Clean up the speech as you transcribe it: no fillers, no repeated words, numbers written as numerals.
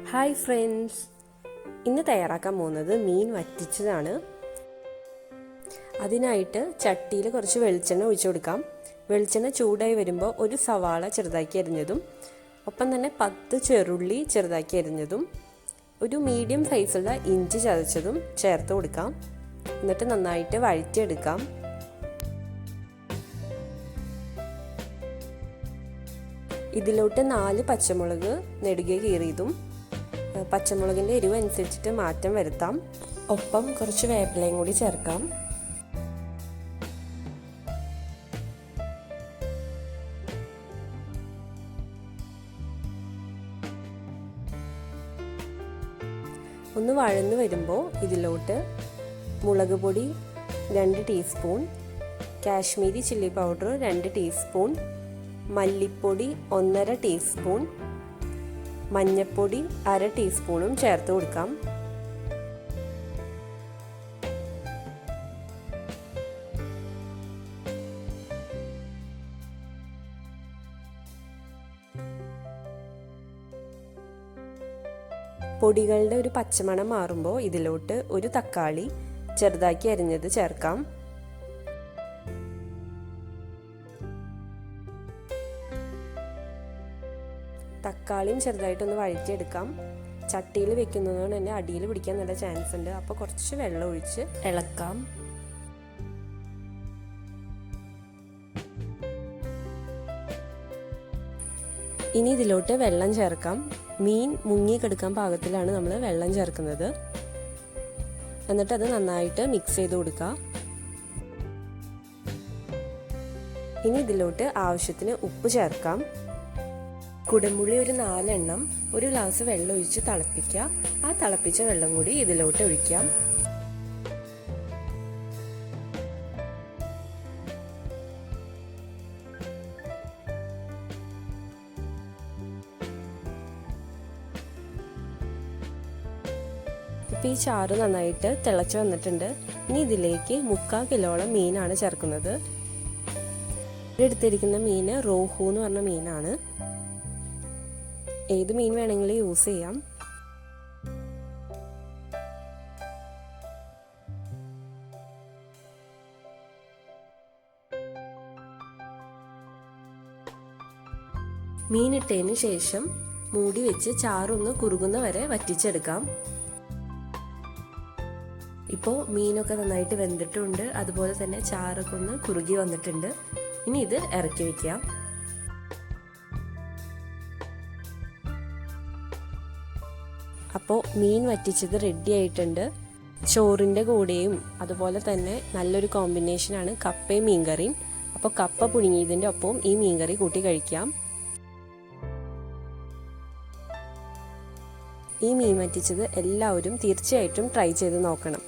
Hi friends, ഇന്ന് തയ്യാറാക്കാൻ പോകുന്നത് മീൻ വറ്റിച്ചതാണ്. അതിനായിട്ട് ചട്ടിയിൽ കുറച്ച് വെളിച്ചെണ്ണ ഒഴിച്ചു കൊടുക്കാം. വെളിച്ചെണ്ണ ചൂടായി വരുമ്പോൾ ഒരു സവാള ചെറുതാക്കി അരിഞ്ഞതും ഒപ്പം തന്നെ 10 ചെറുള്ളി ചെറുതാക്കി അരിഞ്ഞതും ഒരു മീഡിയം സൈസുള്ള ഇഞ്ചി ചതച്ചതും ചേർത്ത് കൊടുക്കാം. എന്നിട്ട് നന്നായിട്ട് വഴറ്റിയെടുക്കാം. ഇതിലോട്ട് 4 പച്ചമുളക് നെടുകെ കീറിയതും പച്ചമുളകിൻ്റെ എരിവ് അനുസരിച്ചിട്ട് മാറ്റം വരുത്താം. ഒപ്പം കുറച്ച് വേപ്പിലയും കൂടി ചേർക്കാം. ഒന്ന് വഴന്നു വരുമ്പോൾ ഇതിലോട്ട് മുളക് പൊടി 2 teaspoon, Kashmiri chilli powder 2 teaspoon, മല്ലിപ്പൊടി 1.5 ടീസ്പൂൺ, മഞ്ഞൾപ്പൊടി 1/2 ടീസ്പൂണും ചേർത്ത് കൊടുക്കാം. പൊടികളുടെ ഒരു പച്ചമണം മാറുമ്പോൾ ഇതിലോട്ട് ഒരു തക്കാളി ചെറുതാക്കി അരിഞ്ഞത് ചേർക്കാം. തക്കാളിയും ചെറുതായിട്ടൊന്ന് വഴറ്റിയെടുക്കാം. ചട്ടിയിൽ വെക്കുന്നതുകൊണ്ട് തന്നെ അടിയിൽ പിടിക്കാൻ നല്ല ചാൻസ് ഉണ്ട്. അപ്പോൾ കുറച്ച് വെള്ളം ഒഴിച്ച് ഇളക്കാം. ഇനി ഇതിലോട്ട് വെള്ളം ചേർക്കാം. മീൻ മുങ്ങിക്കെടുക്കാൻ പാകത്തിലാണ് നമ്മൾ വെള്ളം ചേർക്കുന്നത്. എന്നിട്ട് അത് നന്നായിട്ട് മിക്സ് ചെയ്ത് കൊടുക്കുക. ഇനി ഇതിലോട്ട് ആവശ്യത്തിന് ഉപ്പ് ചേർക്കാം. കുടംപുളി ഒരു 4 എണ്ണം ഒരു ഗ്ലാസ് വെള്ളം ഒഴിച്ച് തിളപ്പിക്കുക. ആ തിളപ്പിച്ച വെള്ളം കൂടി ഇതിലോട്ട് ഒഴിക്കാം. ഇപ്പം ഈ ചാറ് നന്നായിട്ട് തിളച്ച് വന്നിട്ടുണ്ട്. ഇനി ഇതിലേക്ക് 3/4 കിലോളം മീനാണ് ചേർക്കുന്നത്. എടുത്തിരിക്കുന്ന മീൻ റോഹു എന്ന് പറഞ്ഞ മീനാണ്. ഏത് മീൻ വേണമെങ്കിലും യൂസ് ചെയ്യാം. മീനിട്ടതിന് ശേഷം മൂടി വെച്ച് ചാറൊന്ന് കുറുകുന്ന വരെ വറ്റിച്ചെടുക്കാം. ഇപ്പോൾ മീനൊക്കെ നന്നായിട്ട് വെന്തിട്ടുണ്ട്. അതുപോലെ തന്നെ ചാറൊക്കെ ഒന്ന് കുറുകി വന്നിട്ടുണ്ട്. ഇനി ഇത് ഇറക്കി വെക്കാം. അപ്പോൾ മീൻ വറ്റിച്ചത് റെഡി ആയിട്ടുണ്ട്. ചോറിൻ്റെ കൂടെയും അതുപോലെ തന്നെ നല്ലൊരു കോമ്പിനേഷനാണ് കപ്പയും മീൻകറിയും. അപ്പോൾ കപ്പ പുഴുങ്ങിയതിൻ്റെ ഒപ്പം ഈ മീൻകറി കൂട്ടി കഴിക്കാം. ഈ മീൻ വറ്റിച്ചത് എല്ലാവരും തീർച്ചയായിട്ടും ട്രൈ ചെയ്ത് നോക്കണം.